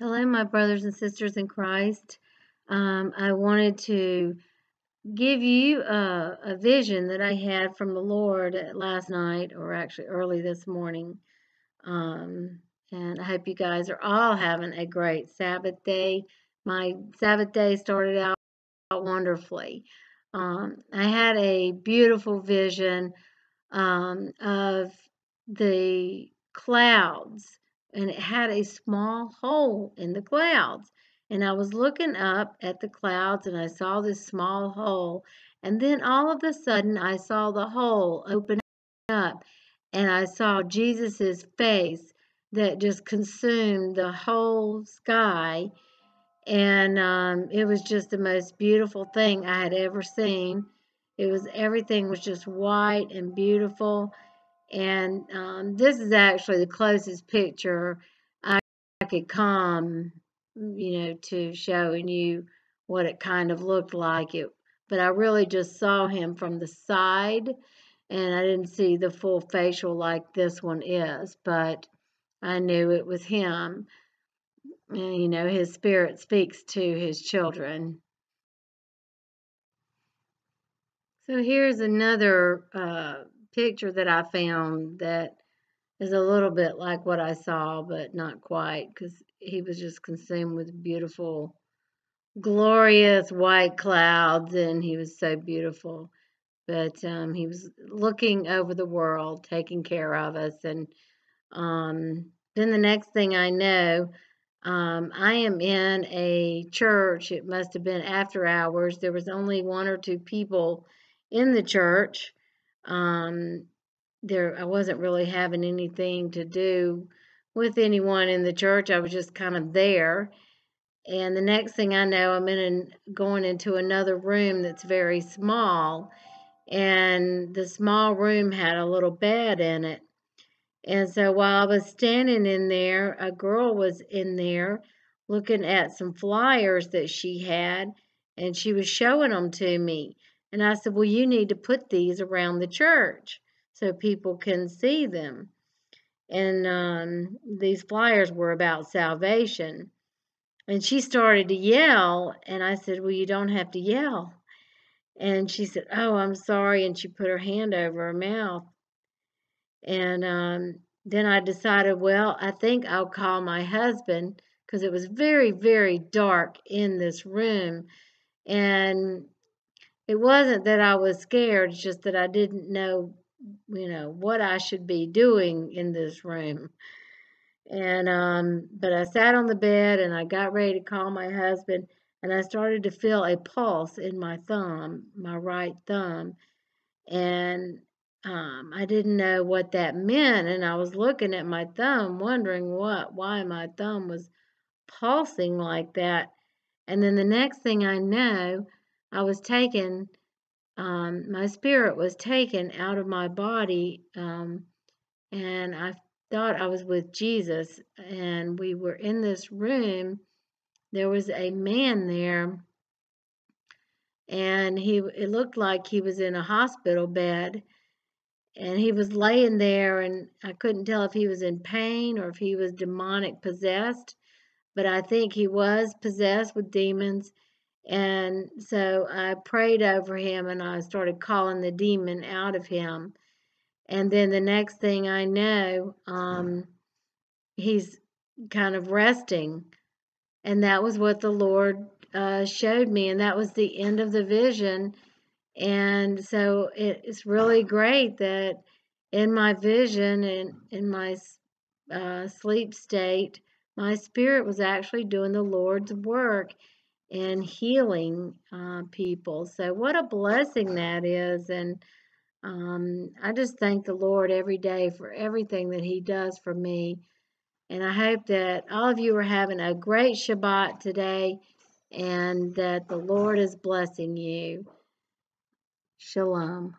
Hello, my brothers and sisters in Christ. I wanted to give you a vision that I had from the Lord last night, or actually early this morning. Um, and I hope you guys are all having a great Sabbath day. My Sabbath day started out wonderfully. I had a beautiful vision of the clouds, and it had a small hole in the clouds. And I was looking up at the clouds, and I saw this small hole. And then all of a sudden, I saw the hole open up, and I saw Jesus's face that just consumed the whole sky. And it was just the most beautiful thing I had ever seen. Everything was just white and beautiful. And this is actually the closest picture I could come, to showing you what it kind of looked like. But I really just saw him from the side, and I didn't see the full facial like this one is, but I knew it was him. And, his spirit speaks to his children. So here's another picture that I found that is a little bit like what I saw, but not quite, because he was just consumed with beautiful, glorious white clouds, and he was so beautiful. But he was looking over the world, taking care of us. And then the next thing I know, I am in a church. It must have been after hours. There was only one or two people in the church. Um, I wasn't really having anything to do with anyone in the church. I was just kind of there. And the next thing I know, going into another room that's very small. And the small room had a little bed in it. And so while I was standing in there, a girl was in there looking at some flyers that she had, and she was showing them to me. And I said, well, you need to put these around the church so people can see them. And these flyers were about salvation. And she started to yell, and I said, well, you don't have to yell. And she said, oh, I'm sorry. And she put her hand over her mouth. And then I decided, well, I think I'll call my husband, because it was very, very dark in this room. And it wasn't that I was scared, it's just that I didn't know, what I should be doing in this room. And but I sat on the bed and I got ready to call my husband, and I started to feel a pulse in my thumb, my right thumb. And I didn't know what that meant, and I was looking at my thumb, wondering why my thumb was pulsing like that. And then the next thing I know, I was taken, my spirit was taken out of my body, and I thought I was with Jesus, and we were in this room. There was a man there, and it looked like he was in a hospital bed. And he was laying there, and I couldn't tell if he was in pain or if he was demonic possessed, but I think he was possessed with demons. And so I prayed over him, and I started calling the demon out of him. And then the next thing I know, he's kind of resting. And that was what the Lord showed me, and that was the end of the vision. And so it's really great that in my vision and in my sleep state, my spirit was actually doing the Lord's work and healing people. So what a blessing that is. And I just thank the Lord every day for everything that He does for me. And I hope that all of you are having a great Shabbat today, and that the Lord is blessing you. Shalom.